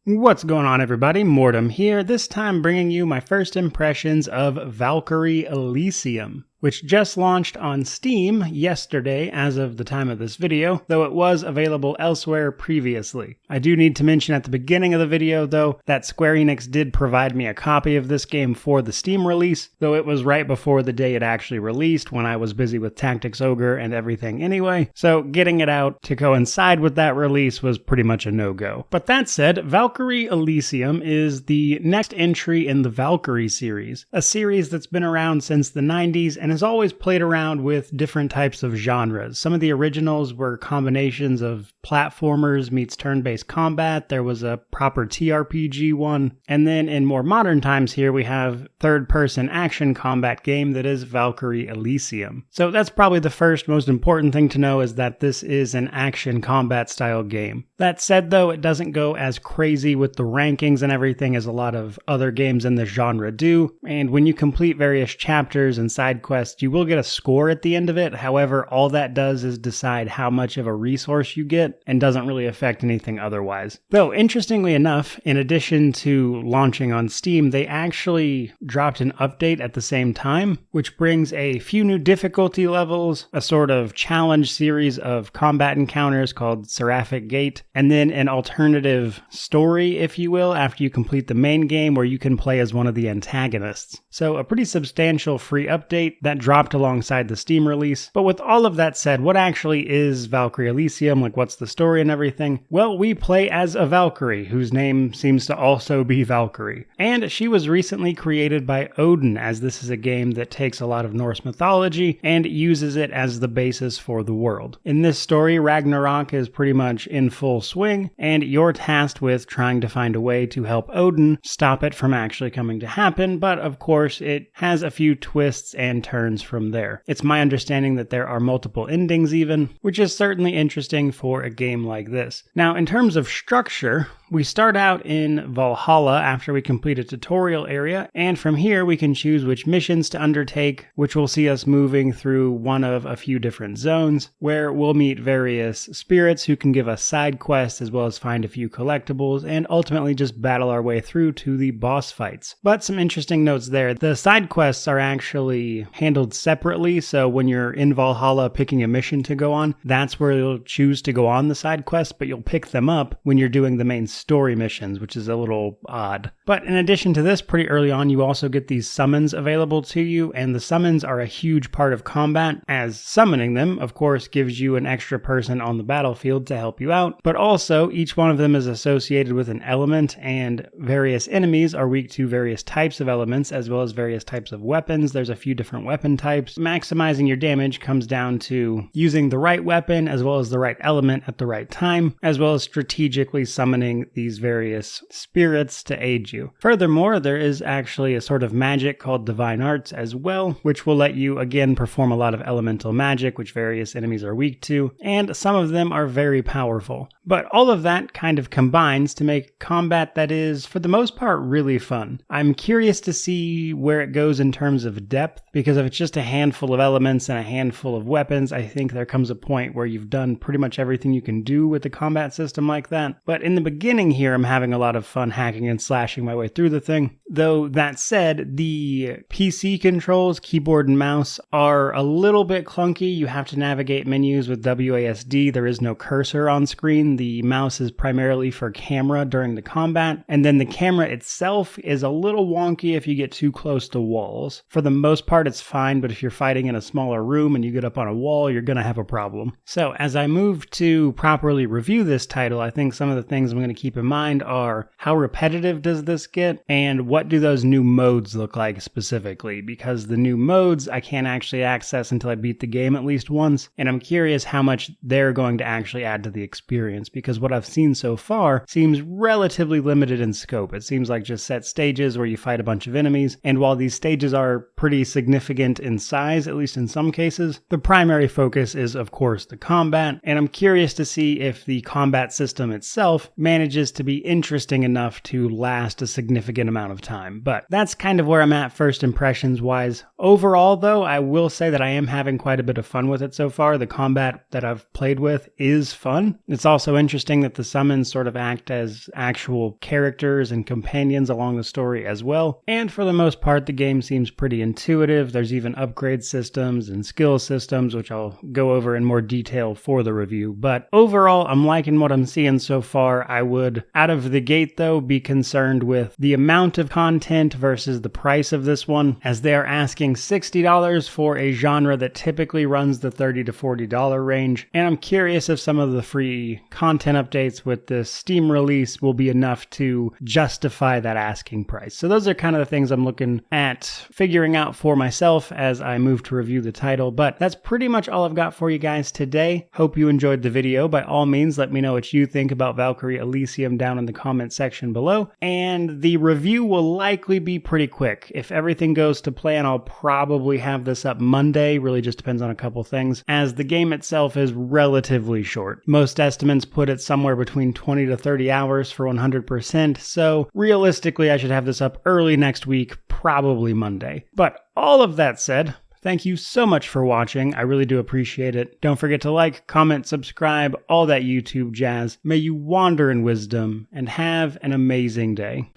What's going on, everybody? Mortem here, this time bringing you my first impressions of Valkyrie Elysium, which just launched on Steam yesterday as of the time of this video, though it was available elsewhere previously. I do need to mention at the beginning of the video, though, that Square Enix did provide me a copy of this game for the Steam release, though it was right before the day it actually released when I was busy with Tactics Ogre and everything anyway, so getting it out to coincide with that release was pretty much a no-go. But that said, Valkyrie Elysium is the next entry in the Valkyrie series, a series that's been around since the 90s and has always played around with different types of genres. Some of the originals were combinations of platformers meets turn-based combat. There was a proper TRPG one. And then in more modern times here, we have third-person action combat game that is Valkyrie Elysium. So that's probably the first most important thing to know, is that this is an action combat style game. That said, though, it doesn't go as crazy with the rankings and everything as a lot of other games in the genre do. And when you complete various chapters and side quests, you will get a score at the end of it. However, all that does is decide how much of a resource you get and doesn't really affect anything otherwise. Though, interestingly enough, in addition to launching on Steam, they actually dropped an update at the same time, which brings a few new difficulty levels, a sort of challenge series of combat encounters called Seraphic Gate, and then an alternative story, if you will, after you complete the main game where you can play as one of the antagonists. So a pretty substantial free update that dropped alongside the Steam release. But with all of that said, what actually is Valkyrie Elysium? Like, what's the story and everything? Well, we play as a Valkyrie, whose name seems to also be Valkyrie. And she was recently created by Odin, as this is a game that takes a lot of Norse mythology and uses it as the basis for the world. In this story, Ragnarok is pretty much in full swing, and you're tasked with trying to find a way to help Odin stop it from actually coming to happen, but of course it has a few twists and turns from there. It's my understanding that there are multiple endings even, which is certainly interesting for a game like this. Now, in terms of structure, we start out in Valhalla after we complete a tutorial area, and from here we can choose which missions to undertake, which will see us moving through one of a few different zones, where we'll meet various spirits who can give us side quests as well as find a few collectibles, and ultimately just battle our way through to the boss fights. But some interesting notes there. The side quests are actually handled separately, so when you're in Valhalla picking a mission to go on, that's where you'll choose to go on the side quests, but you'll pick them up when you're doing the main story missions, which is a little odd. But in addition to this, pretty early on, you also get these summons available to you, and the summons are a huge part of combat, as summoning them, of course, gives you an extra person on the battlefield to help you out, but also each one of them is associated with an element, and various enemies are weak to various types of elements, as well as various types of weapons. There's a few different weapon types. Maximizing your damage comes down to using the right weapon, as well as the right element at the right time, as well as strategically summoning these various spirits to aid you. Furthermore, there is actually a sort of magic called Divine Arts as well, which will let you again perform a lot of elemental magic, which various enemies are weak to, and some of them are very powerful. But all of that kind of combines to make combat that is, for the most part, really fun. I'm curious to see where it goes in terms of depth, because if it's just a handful of elements and a handful of weapons, I think there comes a point where you've done pretty much everything you can do with a combat system like that. But in the beginning here, I'm having a lot of fun hacking and slashing my way through the thing. Though that said, the PC controls, keyboard and mouse, are a little bit clunky. You have to navigate menus with WASD. There is no cursor on screen. The mouse is primarily for camera during the combat, and then the camera itself is a little wonky if you get too close to walls. For the most part, it's fine, but if you're fighting in a smaller room and you get up on a wall, you're going to have a problem. So as I move to properly review this title, I think some of the things I'm going to keep in mind are how repetitive does this get, and what do those new modes look like specifically, because the new modes I can't actually access until I beat the game at least once, and I'm curious how much they're going to actually add to the experience, because what I've seen so far seems relatively limited in scope. It seems like just set stages where you fight a bunch of enemies, and while these stages are pretty significant significant in size, at least in some cases. The primary focus is, of course, the combat, and I'm curious to see if the combat system itself manages to be interesting enough to last a significant amount of time. But that's kind of where I'm at first impressions wise. Overall, though, I will say that I am having quite a bit of fun with it so far. The combat that I've played with is fun. It's also interesting that the summons sort of act as actual characters and companions along the story as well. And for the most part, the game seems pretty intuitive. There's even upgrade systems and skill systems, which I'll go over in more detail for the review. But overall, I'm liking what I'm seeing so far. I would, out of the gate though, be concerned with the amount of content versus the price of this one, as they are asking $60 for a genre that typically runs the $30 to $40 range. And I'm curious if some of the free content updates with the Steam release will be enough to justify that asking price. So those are kind of the things I'm looking at figuring out for myself as I move to review the title. But that's pretty much all I've got for you guys today. Hope you enjoyed the video. By all means, let me know what you think about Valkyrie Elysium down in the comment section below. And the review will likely be pretty quick. If everything goes to plan, I'll probably have this up Monday. Really just depends on a couple things, as the game itself is relatively short. Most estimates put it somewhere between 20 to 30 hours for 100%. So realistically, I should have this up early next week, probably Monday. But all of that said, thank you so much for watching. I really do appreciate it. Don't forget to like, comment, subscribe, all that YouTube jazz. May you wander in wisdom and have an amazing day.